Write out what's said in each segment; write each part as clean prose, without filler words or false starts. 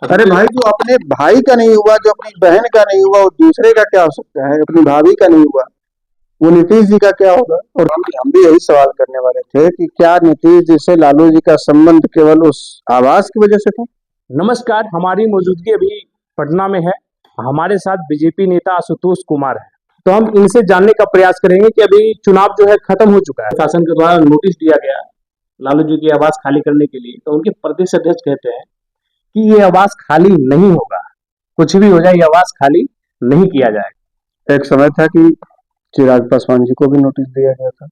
अरे भाई, जो अपने भाई का नहीं हुआ, जो अपनी बहन का नहीं हुआ, वो दूसरे का क्या हो सकता है? अपनी भाभी का नहीं हुआ, वो नीतीश जी का क्या होगा? और हम भी यही सवाल करने वाले थे कि क्या नीतीश जी से लालू जी का संबंध केवल उस आवास की वजह से था? नमस्कार, हमारी मौजूदगी अभी पटना में है। हमारे साथ बीजेपी नेता आशुतोष कुमार है। तो हम इनसे जानने का प्रयास करेंगे कि अभी चुनाव जो है खत्म हो चुका है, शासन के द्वारा नोटिस दिया गया लालू जी की आवास खाली करने के लिए। तो उनके प्रदेश अध्यक्ष कहते हैं कि ये आवास खाली नहीं होगा, कुछ भी हो जाए ये आवास खाली नहीं किया जाएगा। एक समय था कि चिराग पासवान जी को भी नोटिस दिया गया था,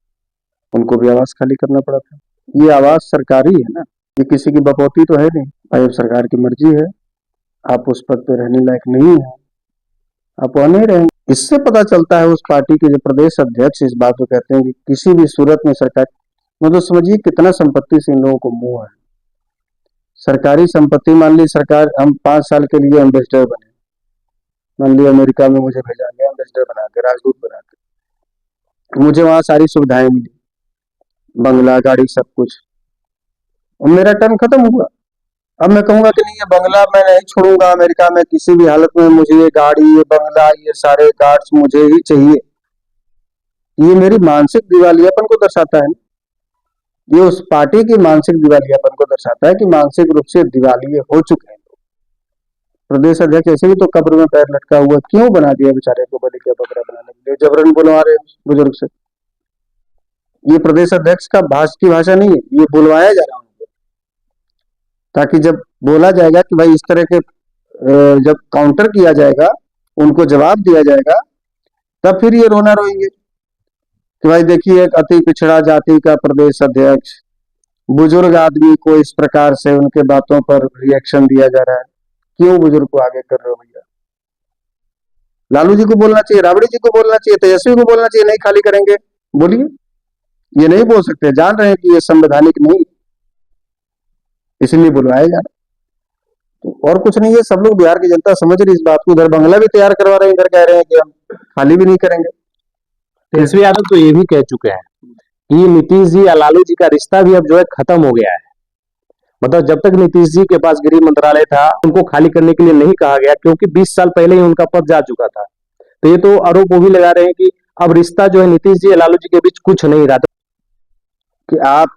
उनको भी आवास खाली करना पड़ा था। ये आवास सरकारी है ना, ये किसी की बकौती तो है नहीं। भाई, अब सरकार की मर्जी है, आप उस पद पे रहने लायक नहीं है, आप वहां नहीं रहेंगे। इससे पता चलता है उस पार्टी के जो प्रदेश अध्यक्ष इस बात को कहते हैं कि किसी भी सूरत में सरकार, मतलब समझिए कितना संपत्ति से इन लोगों को मोह है। सरकारी संपत्ति, मान ली सरकार, हम 5 साल के लिए एम्बेसडर बने, मान लिया अमेरिका में मुझे भेजा गया एम्बेसडर बना के, राजदूत बना के, मुझे वहां सारी सुविधाएं मिली, बंगला, गाड़ी, सब कुछ, और मेरा टर्म खत्म हुआ। अब मैं कहूंगा कि नहीं, ये बंगला मैं नहीं छोड़ूंगा, अमेरिका में किसी भी हालत में मुझे ये गाड़ी, ये बंगला, ये सारे गार्ड्स मुझे ही चाहिए। ये मेरी मानसिक दिवालियापन को दर्शाता है। ये उस पार्टी की मानसिक दिवालियापन को दर्शाता है कि मानसिक रूप से दिवालिये हो चुके हैं। प्रदेश अध्यक्ष ऐसे भी तो कब्र में पैर लटका हुआ, क्यों बना दिया बेचारे को बलि का बकरा बनाने के लिए? जबरन बुलवा रहे बुजुर्ग से। ये प्रदेश अध्यक्ष का की भाषा नहीं है, ये बुलवाया जा रहा है उनको, ताकि जब बोला जाएगा कि भाई इस तरह के, जब काउंटर किया जाएगा, उनको जवाब दिया जाएगा, तब फिर ये रोना रोएंगे कि भाई देखिए, एक अति पिछड़ा जाति का प्रदेश अध्यक्ष, बुजुर्ग आदमी को इस प्रकार से उनके बातों पर रिएक्शन दिया जा रहा है। क्यों बुजुर्ग को आगे कर रहे हो भैया? लालू जी को बोलना चाहिए, राबड़ी जी को बोलना चाहिए, तेजस्वी को बोलना चाहिए, नहीं खाली करेंगे। बोलिए, ये नहीं बोल सकते, जान रहे हैं कि ये संवैधानिक नहीं, इसलिए बुलवाया जा रहा। तो और कुछ नहीं है, सब लोग बिहार की जनता समझ रही इस बात को। उधर बंगला भी तैयार करवा रहे हैं, इधर कह रहे हैं कि हम खाली भी नहीं करेंगे। तेजस्वी यादव तो ये भी कह चुके हैं कि नीतीश जी या लालू जी का रिश्ता भी अब जो है खत्म हो गया है। मतलब जब तक नीतीश जी के पास गृह मंत्रालय था, उनको खाली करने के लिए नहीं कहा गया, क्योंकि 20 साल पहले ही उनका पद जा चुका था। तो ये तो आरोप वो भी लगा रहे हैं कि अब रिश्ता जो है नीतीश जी या लालू जी के बीच कुछ नहीं रहा। कि आप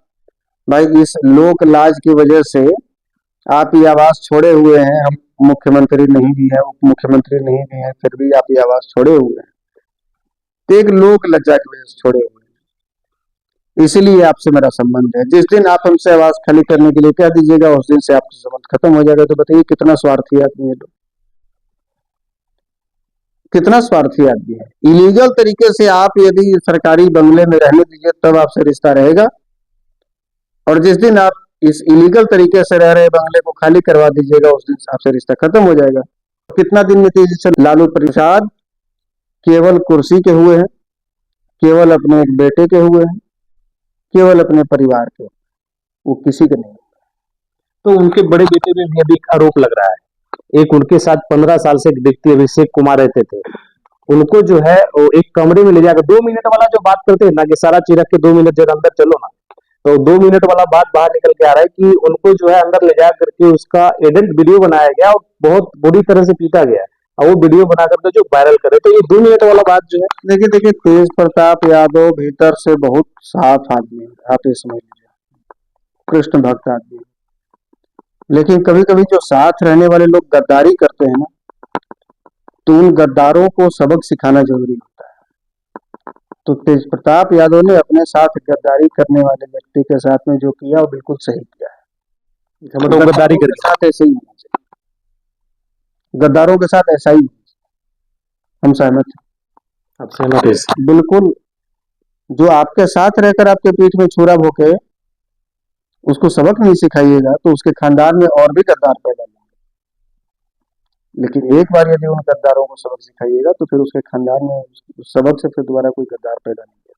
भाई इस लोक लाज की वजह से आप ये आवास छोड़े हुए हैं, हम मुख्यमंत्री नहीं भी है, उप मुख्यमंत्री नहीं भी है, फिर भी आप ये आवास छोड़े हुए हैं, तो एक लोक लज्जा की वजह से छोड़े हुए हैं। इसलिए आपसे मेरा संबंध है। जिस दिन आप हमसे आवास खाली करने के लिए कह दीजिएगा, उस दिन से आपका संबंध खत्म हो जाएगा। तो बताइए कितना स्वार्थी आदमी है लोग, कितना स्वार्थी आदमी है। इलीगल तरीके से आप यदि सरकारी बंगले में रहने दीजिए, तब आपसे रिश्ता रहेगा, और जिस दिन आप इस इलीगल तरीके से रह रहे बंगले को खाली करवा दीजिएगा, उस दिन आपसे रिश्ता खत्म हो जाएगा। कितना दिन नीतीश जी से लालू प्रसाद केवल कुर्सी के हुए हैं, केवल अपने एक बेटे के हुए हैं, केवल अपने परिवार के, वो किसी के नहीं। तो उनके बड़े बेटे में भी अभी एक आरोप लग रहा है। एक उनके साथ 15 साल से एक व्यक्ति अभिषेक कुमार रहते थे, उनको जो है वो एक कमरे में ले जाकर 2 मिनट वाला जो बात करते हैं ना, कि सारा चीज रख के 2 मिनट जरा अंदर चलो ना, तो 2 मिनट वाला बात बाहर निकल के आ रहा है कि उनको जो है अंदर ले जा करके उसका एडेंट वीडियो बनाया गया और बहुत बुरी तरह से पीटा गया, और वो वीडियो बनाकर के जो वायरल करे। तो ये 2 मिनट वाला बात जो है, देखिए तेज प्रताप यादव भीतर से बहुत साफ आदमी है, आप ये समझ लीजिए, कृष्ण भक्त आदमी। लेकिन कभी कभी जो साथ रहने वाले लोग गद्दारी करते हैं ना, तो उन गद्दारों को सबक सिखाना जरूरी होता है। तो तेज प्रताप यादव ने अपने साथ गद्दारी करने वाले व्यक्ति के साथ में जो किया, वो बिल्कुल सही किया है। मतलब गद्दारी के साथ ऐसे ही होना चाहिए, गद्दारों के साथ ऐसा ही, हम सहमत हैं। आप सहमत हैं? बिल्कुल। जो आपके साथ रहकर आपके पीठ में छुरा भोंके, उसको सबक नहीं सिखाइएगा, तो उसके खानदान में और भी गद्दार पैदा होंगे। लेकिन एक बार यदि उन गद्दारों को सबक सिखाइएगा, तो फिर उसके खानदान में उस सबक से फिर दोबारा कोई गद्दार पैदा नहीं होगा।